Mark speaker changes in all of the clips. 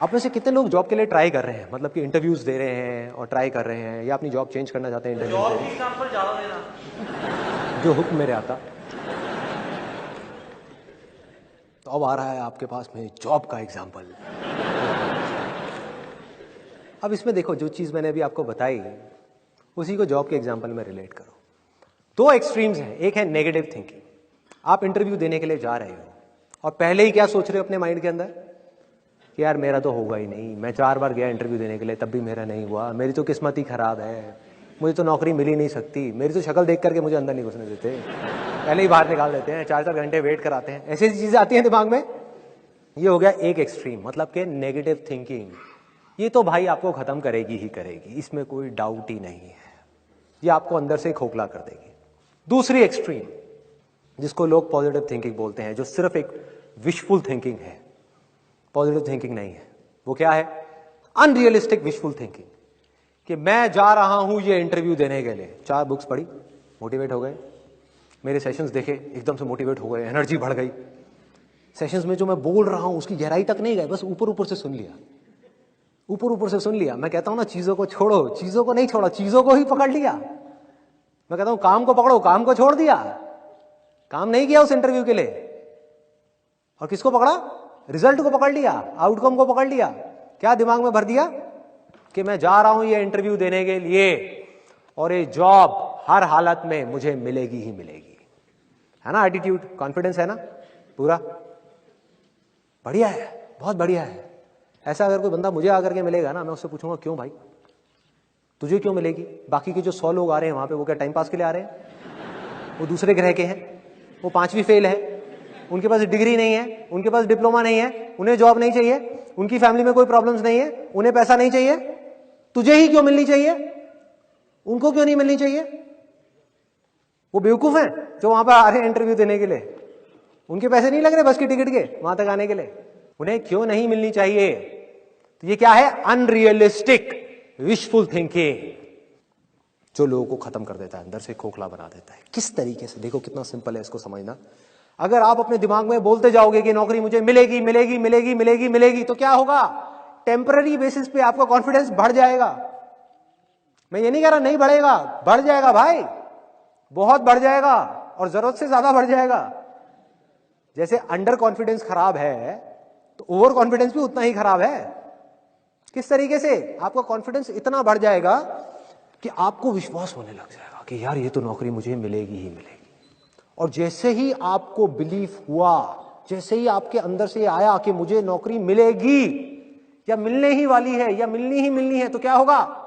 Speaker 1: आप में से कितने लोग जॉब के लिए ट्राई कर रहे हैं, मतलब कि इंटरव्यूज दे रहे हैं और ट्राई कर रहे हैं, या अपनी जॉब चेंज करना चाहते हैं? इंटरव्यू
Speaker 2: जॉब की एग्जांपल ज्यादा देना।
Speaker 1: जो हुक्म मेरे आता। तो अब आ रहा है आपके पास में जॉब का एग्जाम्पल। अब इसमें देखो, जो चीज मैंने अभी आपको बताई उसी को जॉब के एग्जाम्पल में रिलेट करो। दो एक्सट्रीम्स हैं, एक है नेगेटिव थिंकिंग। आप इंटरव्यू देने के लिए जा रहे हो और पहले ही क्या सोच रहे हो अपने माइंड के अंदर कि यार मेरा तो होगा ही नहीं, मैं 4 बार गया इंटरव्यू देने के लिए तब भी मेरा नहीं हुआ, मेरी तो किस्मत ही खराब है, मुझे तो नौकरी मिल ही नहीं सकती, मेरी तो शक्ल देख करके मुझे अंदर नहीं घुसने देते, पहले ही बाहर निकाल देते हैं, 4-4 घंटे वेट कराते हैं। ऐसी चीजें आती हैं दिमाग में। ये हो गया एक एक्सट्रीम, मतलब कि नेगेटिव थिंकिंग। ये तो भाई आपको खत्म करेगी ही करेगी, इसमें कोई डाउट ही नहीं है, ये आपको अंदर से खोखला कर देगी। दूसरी एक्सट्रीम, जिसको लोग पॉजिटिव थिंकिंग बोलते हैं, जो सिर्फ एक विशफुल थिंकिंग है, पॉजिटिव थिंकिंग नहीं है। वो क्या है? Unrealistic wishful thinking. कि मैं जा रहा हूं ये इंटरव्यू देने के लिए, 4 बुक्स पढ़ी, मोटिवेट हो गए, मेरे सेशंस देखे, एकदम से मोटिवेट हो गए, एनर्जी बढ़ गई। सेशंस में जो मैं बोल रहा हूं उसकी गहराई तक नहीं गए, बस ऊपर ऊपर से सुन लिया, ऊपर ऊपर से सुन लिया। मैं कहता हूं ना, चीजों को छोड़ो, चीजों को नहीं छोड़ा, चीजों को ही पकड़ लिया। मैं कहता हूं काम को पकड़ो, काम को छोड़ दिया, काम नहीं किया उस इंटरव्यू के लिए। और किसको पकड़ा? रिजल्ट को पकड़ लिया, आउटकम को पकड़ लिया। क्या दिमाग में भर दिया कि मैं जा रहा हूं ये इंटरव्यू देने के लिए और ये जॉब हर हालत में मुझे मिलेगी ही मिलेगी। है ना एटीट्यूड, कॉन्फिडेंस है ना पूरा? बढ़िया है, बहुत बढ़िया है। ऐसा अगर कोई बंदा मुझे आकर के मिलेगा ना, मैं उससे पूछूंगा क्यों भाई, तुझे क्यों मिलेगी? बाकी के जो 100 लोग आ रहे हैं वहां पे, वो क्या टाइम पास के लिए आ रहे हैं? वो दूसरे ग्रह के हैं, वो 5वीं फेल है, उनके पास डिग्री नहीं है, उनके पास डिप्लोमा नहीं है, उन्हें जॉब नहीं चाहिए, उनकी फैमिली में कोई प्रॉब्लम्स नहीं है, उन्हें पैसा नहीं चाहिए। तुझे ही क्यों मिलनी चाहिए? उनको क्यों नहीं मिलनी चाहिए? वो बेवकूफ हैं जो वहां पर आ रहे हैं इंटरव्यू देने के लिए, उनके पैसे नहीं लग रहे बस की टिकट के वहां तक आने के लिए, उन्हें क्यों नहीं मिलनी चाहिए? तो ये क्या है? अनरियलिस्टिक विशफुल थिंकिंग, जो लोगों को खत्म कर देता है, अंदर से खोखला बना देता है। किस तरीके से? देखो कितना सिंपल है इसको समझना। अगर आप अपने दिमाग में बोलते जाओगे कि नौकरी मुझे मिलेगी मिलेगी मिलेगी मिलेगी मिलेगी, तो क्या होगा? टेम्पररी बेसिस पे आपका कॉन्फिडेंस बढ़ जाएगा। मैं ये नहीं कह रहा नहीं बढ़ेगा, बढ़ जाएगा भाई, बहुत बढ़ जाएगा, और जरूरत से ज्यादा बढ़ जाएगा। जैसे अंडर कॉन्फिडेंस खराब है तो ओवर कॉन्फिडेंस भी उतना ही खराब है। किस तरीके से? आपका कॉन्फिडेंस इतना बढ़ जाएगा कि आपको विश्वास होने लग जाएगा कि यार ये तो नौकरी मुझे मिलेगी ही मिलेगी। और जैसे ही आपको बिलीफ हुआ, जैसे ही आपके अंदर से आया कि मुझे नौकरी मिलेगी या मिलने ही वाली है या मिलनी ही मिलनी है, तो क्या होगा?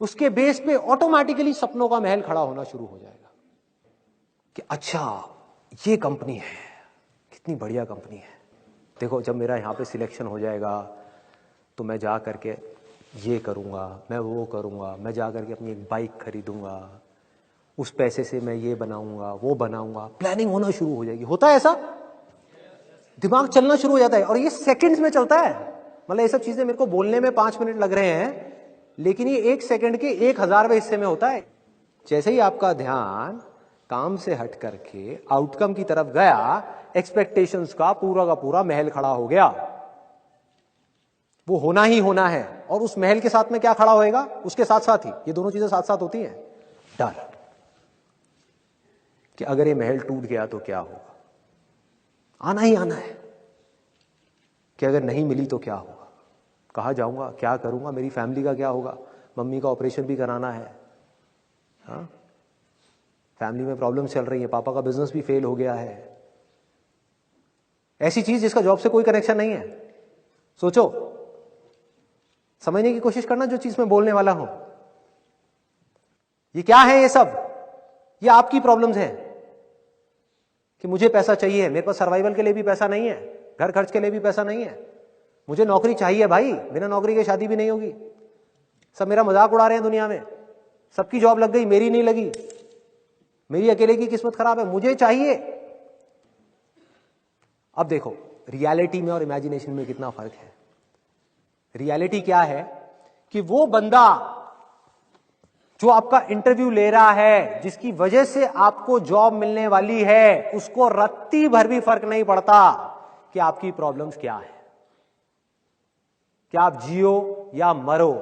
Speaker 1: उसके बेस पे ऑटोमेटिकली सपनों का महल खड़ा होना शुरू हो जाएगा कि अच्छा ये कंपनी है, कितनी बढ़िया कंपनी है। देखो जब मेरा यहां पे सिलेक्शन हो जाएगा तो मैं जा करके ये करूंगा, मैं वो करूंगा, मैं जा करके अपनी एक बाइक खरीदूंगा, उस पैसे से मैं ये बनाऊंगा वो बनाऊंगा। प्लानिंग होना शुरू हो जाएगी। होता है ऐसा? दिमाग चलना शुरू हो जाता है, और ये सेकंड्स में चलता है। मतलब ये सब चीजें मेरे को बोलने में 5 मिनट लग रहे हैं, लेकिन ये 1 सेकंड के 1000वें हिस्से में होता है। जैसे ही आपका ध्यान काम से हट करके आउटकम की तरफ गया, एक्सपेक्टेशंस का पूरा महल खड़ा हो गया। वो होना ही होना है। और उस महल के साथ में क्या खड़ा होएगा? उसके साथ साथ ही ये दोनों चीजें साथ साथ होती हैं। डर कि अगर ये महल टूट गया तो क्या होगा। आना ही आना है कि अगर नहीं मिली तो क्या होगा, कहाँ जाऊंगा, क्या करूंगा, मेरी फैमिली का क्या होगा, मम्मी का ऑपरेशन भी कराना है, हाँ? फैमिली में प्रॉब्लम चल रही है, पापा का बिजनेस भी फेल हो गया है। ऐसी चीज जिसका जॉब से कोई कनेक्शन नहीं है। सोचो, समझने की कोशिश करना जो चीज मैं बोलने वाला हूं। ये क्या है? ये सब ये आपकी प्रॉब्लम्स हैं कि मुझे पैसा चाहिए, मेरे पास सर्वाइवल के लिए भी पैसा नहीं है, घर खर्च के लिए भी पैसा नहीं है, मुझे नौकरी चाहिए भाई, बिना नौकरी के शादी भी नहीं होगी। सब मेरा मजाक उड़ा रहे हैं दुनिया में, सबकी जॉब लग गई, मेरी नहीं लगी, मेरी अकेले की किस्मत खराब है, मुझे चाहिए। अब देखो रियलिटी में और इमेजिनेशन में कितना फर्क है। रियलिटी क्या है कि वो बंदा जो आपका इंटरव्यू ले रहा है, जिसकी वजह से आपको जॉब मिलने वाली है, उसको रत्ती भर भी फर्क नहीं पड़ता कि आपकी प्रॉब्लम्स क्या है। कि आप जियो या मरो,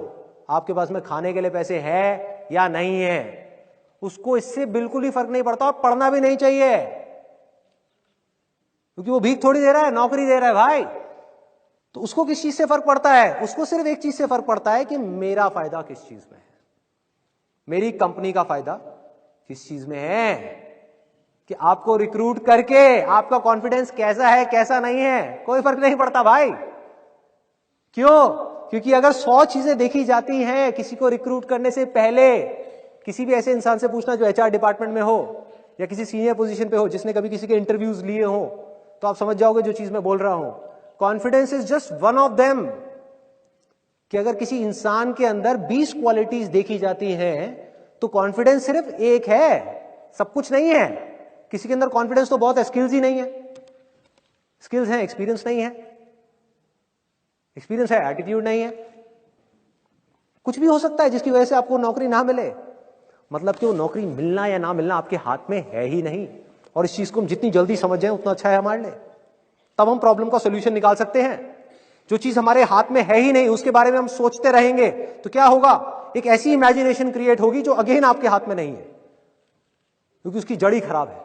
Speaker 1: आपके पास में खाने के लिए पैसे है या नहीं है, उसको इससे बिल्कुल ही फर्क नहीं पड़ता और पढ़ना भी नहीं चाहिए, क्योंकि वो भीख थोड़ी दे रहा है, नौकरी दे रहा है भाई। तो उसको किस चीज से फर्क पड़ता है? उसको सिर्फ एक चीज से फर्क पड़ता है कि मेरा फायदा किस चीज में है, मेरी कंपनी का फायदा किस चीज में है, कि आपको रिक्रूट करके आपका कॉन्फिडेंस कैसा है कैसा नहीं है, कोई फर्क नहीं पड़ता भाई। क्यों? क्योंकि अगर 100 चीजें देखी जाती हैं किसी को रिक्रूट करने से पहले, किसी भी ऐसे इंसान से पूछना जो एचआर डिपार्टमेंट में हो या किसी सीनियर पोजीशन पे हो, जिसने कभी किसी के इंटरव्यूज लिए हो, तो आप समझ जाओगे जो चीज मैं बोल रहा हूं। Confidence is just one of them. कि अगर किसी इंसान के अंदर 20 क्वालिटीज देखी जाती हैं तो कॉन्फिडेंस सिर्फ एक है, सब कुछ नहीं है। किसी के अंदर कॉन्फिडेंस तो बहुत है, स्किल्स ही नहीं है। स्किल्स हैं, एक्सपीरियंस नहीं है। एक्सपीरियंस है, एटीट्यूड नहीं है। कुछ भी हो सकता है जिसकी वजह से आपको नौकरी ना मिले। मतलब कि वो नौकरी मिलना या ना मिलना आपके हाथ में है ही नहीं। और इस चीज को हम जितनी जल्दी समझ जाए उतना अच्छा है हमारे लिए, तब हम प्रॉब्लम का सोल्यूशन निकाल सकते हैं। जो चीज हमारे हाथ में है ही नहीं उसके बारे में हम सोचते रहेंगे तो क्या होगा? एक ऐसी इमेजिनेशन क्रिएट होगी जो अगेन आपके हाथ में नहीं है, क्योंकि उसकी जड़ ही खराब है,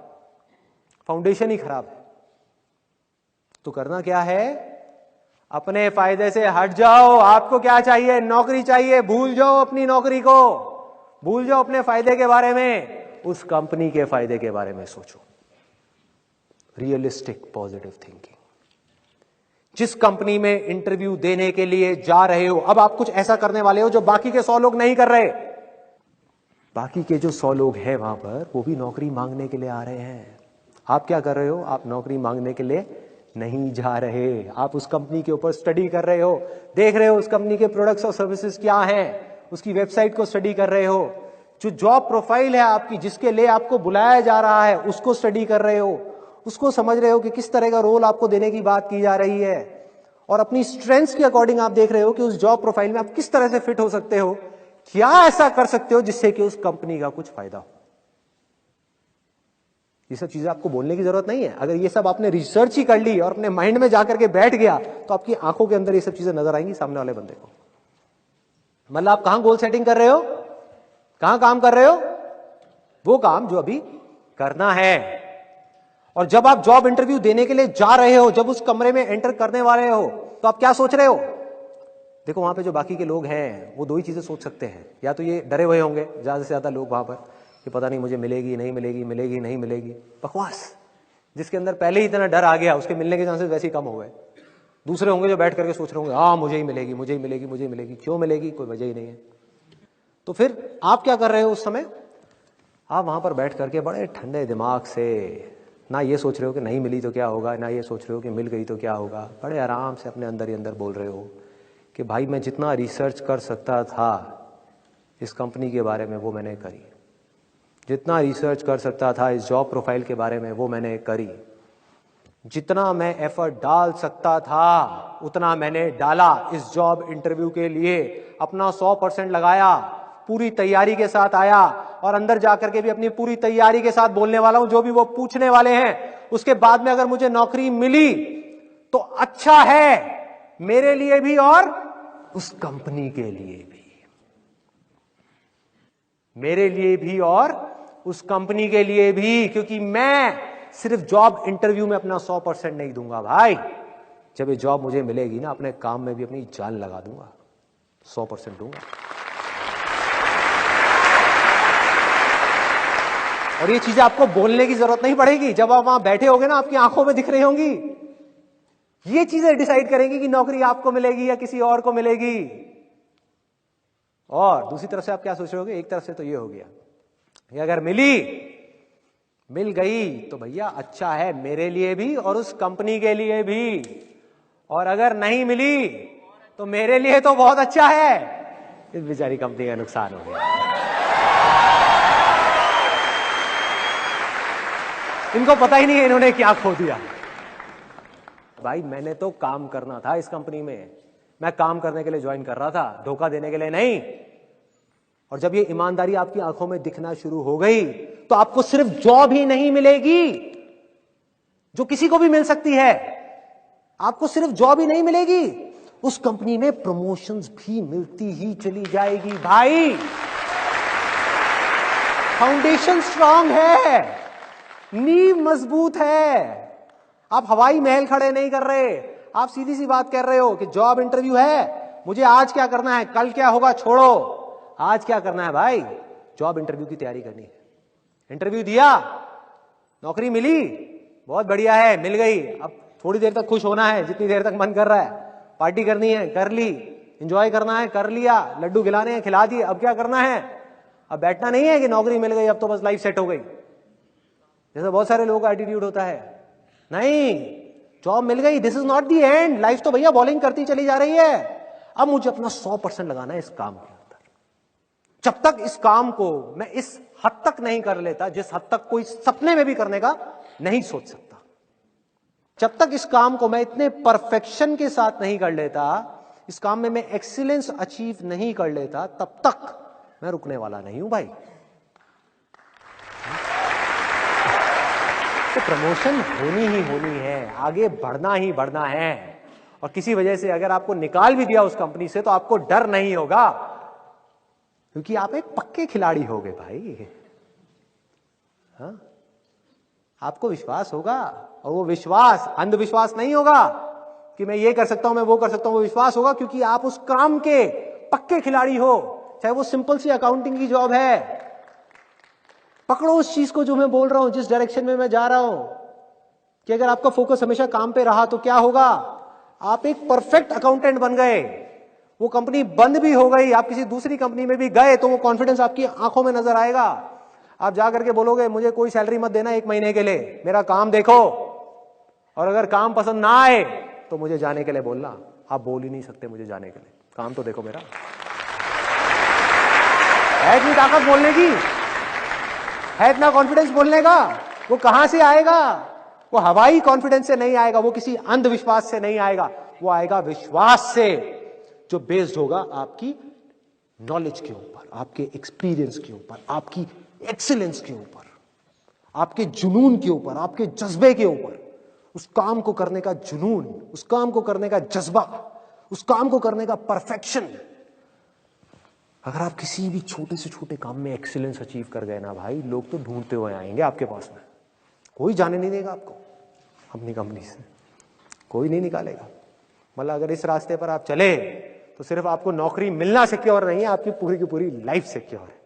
Speaker 1: फाउंडेशन ही खराब है। तो करना क्या है? अपने फायदे से हट जाओ। आपको क्या चाहिए? नौकरी चाहिए। भूल जाओ अपनी नौकरी को, भूल जाओ अपने फायदे के बारे में, उस कंपनी के फायदे के बारे में सोचो। Realistic positive thinking. जिस कंपनी में इंटरव्यू देने के लिए जा रहे हो, अब आप कुछ ऐसा करने वाले हो जो बाकी के 100 लोग नहीं कर रहे। बाकी के जो 100 लोग हैं वहां पर, वो भी नौकरी मांगने के लिए आ रहे हैं। आप क्या कर रहे हो? आप नौकरी मांगने के लिए नहीं जा रहे। आप उस कंपनी के ऊपर स्टडी कर रहे हो, देख रहे हो उस कंपनी के प्रोडक्ट्स और सर्विसेज क्या हैं, उसकी वेबसाइट को स्टडी कर रहे हो, जो जॉब प्रोफाइल है आपकी, जिसके लिए आपको बुलाया जा रहा है, उसको स्टडी कर रहे हो, उसको समझ रहे हो कि किस तरह का रोल आपको देने की बात की जा रही है, और अपनी स्ट्रेंथ्स के अकॉर्डिंग आप देख रहे हो कि उस जॉब प्रोफाइल में आप किस तरह से फिट हो सकते हो, क्या ऐसा कर सकते हो जिससे कि उस कंपनी का कुछ फायदा हो। ये सब चीजें आपको बोलने की जरूरत नहीं है। अगर ये सब आपने रिसर्च ही कर ली और अपने माइंड में जाकर के बैठ गया तो आपकी आंखों के अंदर ये सब चीजें नजर आएंगी सामने वाले बंदे को। मतलब आप कहां गोल सेटिंग कर रहे हो, कहां काम कर रहे हो? वो काम जो अभी करना है। और जब आप जॉब इंटरव्यू देने के लिए जा रहे हो, जब उस कमरे में एंटर करने वाले हो, तो आप क्या सोच रहे हो? देखो वहां पे जो बाकी के लोग हैं वो दो ही चीजें सोच सकते हैं। या तो ये डरे हुए होंगे ज्यादा से ज्यादा लोग वहां पर कि पता नहीं मुझे मिलेगी नहीं मिलेगी, मिलेगी नहीं मिलेगी, बकवास। जिसके अंदर पहले ही इतना डर आ गया उसके मिलने के चांसेस वैसे ही कम हो गए। दूसरे होंगे जो बैठ करके सोच रहे होंगे हाँ मुझे ही मिलेगी, मुझे ही मिलेगी, मुझे ही मिलेगी। क्यों मिलेगी? कोई वजह ही नहीं है। तो फिर आप क्या कर रहे हो उस समय? आप वहां पर बैठ करके बड़े ठंडे दिमाग से ना ये सोच रहे हो कि नहीं मिली तो क्या होगा, ना ये सोच रहे हो कि मिल गई तो क्या होगा। बड़े आराम से अपने अंदर ही अंदर बोल रहे हो कि भाई मैं जितना रिसर्च कर सकता था इस कंपनी के बारे में वो मैंने करी, जितना रिसर्च कर सकता था इस जॉब प्रोफाइल के बारे में वो मैंने करी, जितना मैं एफर्ट डाल सकता था उतना मैंने डाला इस जॉब इंटरव्यू के लिए, अपना 100% लगाया, पूरी तैयारी के साथ आया और अंदर जाकर के भी अपनी पूरी तैयारी के साथ बोलने वाला हूं। जो भी वो पूछने वाले हैं उसके बाद में अगर मुझे नौकरी मिली तो अच्छा है मेरे लिए भी और उस कंपनी के लिए भी, मेरे लिए भी और उस कंपनी के लिए भी। क्योंकि मैं सिर्फ जॉब इंटरव्यू में अपना 100% नहीं दूंगा भाई। जब ये जॉब मुझे मिलेगी ना, अपने काम में भी अपनी जान लगा दूंगा, 100% दूंगा। और ये चीजें आपको बोलने की जरूरत नहीं पड़ेगी। जब आप वहां बैठे होगे ना, आपकी आंखों में दिख रही होंगी। ये चीजें डिसाइड करेंगी कि नौकरी आपको मिलेगी या किसी और को मिलेगी। और दूसरी तरफ से आप क्या सोच रहे होगे? एक तरफ से तो ये हो गया कि अगर मिल गई तो भैया अच्छा है मेरे लिए भी और उस कंपनी के लिए भी, और अगर नहीं मिली तो मेरे लिए तो बहुत अच्छा है, इस बेचारी कंपनी का नुकसान हो गया। इनको पता ही नहीं है इन्होंने क्या खो दिया। भाई मैंने तो काम करना था इस कंपनी में, मैं काम करने के लिए ज्वाइन कर रहा था, धोखा देने के लिए नहीं। और जब ये ईमानदारी आपकी आंखों में दिखना शुरू हो गई तो आपको सिर्फ जॉब ही नहीं मिलेगी जो किसी को भी मिल सकती है। आपको सिर्फ जॉब ही नहीं मिलेगी, उस कंपनी में प्रमोशंस भी मिलती ही चली जाएगी भाई। फाउंडेशन स्ट्रांग है, नींव मजबूत है। आप हवाई महल खड़े नहीं कर रहे, आप सीधी सी बात कर रहे हो कि जॉब इंटरव्यू है, मुझे आज क्या करना है, कल क्या होगा छोड़ो, आज क्या करना है भाई, जॉब इंटरव्यू की तैयारी करनी है। इंटरव्यू दिया, नौकरी मिली, बहुत बढ़िया है, मिल गई। अब थोड़ी देर तक खुश होना है, जितनी देर तक मन कर रहा है, पार्टी करनी है कर ली, एंजॉय करना है कर लिया, लड्डू खिलाने हैं खिला दिए। अब क्या करना है, अब बैठना नहीं है कि नौकरी मिल गई अब तो बस लाइफ सेट हो गई, जैसे बहुत सारे लोगों का एटीट्यूड होता है। नहीं, जॉब मिल गई, this is not the end, life तो भैया बॉलिंग करती चली जा रही है। अब मुझे अपना 100% लगाना है इस काम के अंदर। जब तक इस काम को मैं इस हद तक नहीं कर लेता जिस हद तक कोई सपने में भी करने का नहीं सोच सकता, जब तक इस काम को मैं इतने परफेक्शन के साथ नहीं कर लेता, इस काम में मैं एक्सीलेंस अचीव नहीं कर लेता, तब तक मैं रुकने वाला नहीं हूं भाई। तो प्रमोशन होनी ही होनी है, आगे बढ़ना ही बढ़ना है। और किसी वजह से अगर आपको निकाल भी दिया उस कंपनी से तो आपको डर नहीं होगा, क्योंकि आप एक पक्के खिलाड़ी हो गए भाई। हाँ? आपको विश्वास होगा, और वो विश्वास अंधविश्वास नहीं होगा कि मैं ये कर सकता हूं मैं वो कर सकता हूं। वो विश्वास होगा क्योंकि आप उस काम के पक्के खिलाड़ी हो, चाहे वो सिंपल सी अकाउंटिंग की जॉब है। पकड़ो उस चीज को जो मैं बोल रहा हूं, जिस डायरेक्शन में मैं जा रहा हूं, कि अगर आपका फोकस हमेशा काम पे रहा तो क्या होगा, आप एक परफेक्ट अकाउंटेंट बन गए। वो कंपनी बंद भी हो गई, आप किसी दूसरी कंपनी में भी गए तो वो कॉन्फिडेंस आपकी आंखों में नजर आएगा। आप जाकर के बोलोगे मुझे कोई सैलरी मत देना 1 महीने के लिए, मेरा काम देखो, और अगर काम पसंद ना आए तो मुझे जाने के लिए बोलना। आप बोल ही नहीं सकते मुझे जाने के लिए, काम तो देखो मेरा। है इतनी ताकत बोलने की, है इतना कॉन्फिडेंस बोलने का, वो कहां से आएगा? वो हवाई कॉन्फिडेंस से नहीं आएगा, वो किसी अंधविश्वास से नहीं आएगा, वो आएगा विश्वास से, जो बेस्ड होगा आपकी नॉलेज के ऊपर, आपके एक्सपीरियंस के ऊपर, आपकी एक्सीलेंस के ऊपर, आपके जुनून के ऊपर, आपके जज्बे के ऊपर। उस काम को करने का जुनून, उस काम को करने का जज्बा, उस काम को करने का परफेक्शन। अगर आप किसी भी छोटे से छोटे काम में एक्सीलेंस अचीव कर गए ना भाई, लोग तो ढूंढते हुए आएंगे आपके पास में। कोई जाने नहीं देगा आपको अपनी कंपनी से, कोई नहीं निकालेगा। मतलब अगर इस रास्ते पर आप चले तो सिर्फ आपको नौकरी मिलना सिक्योर नहीं है, आपकी पूरी की पूरी लाइफ सिक्योर है।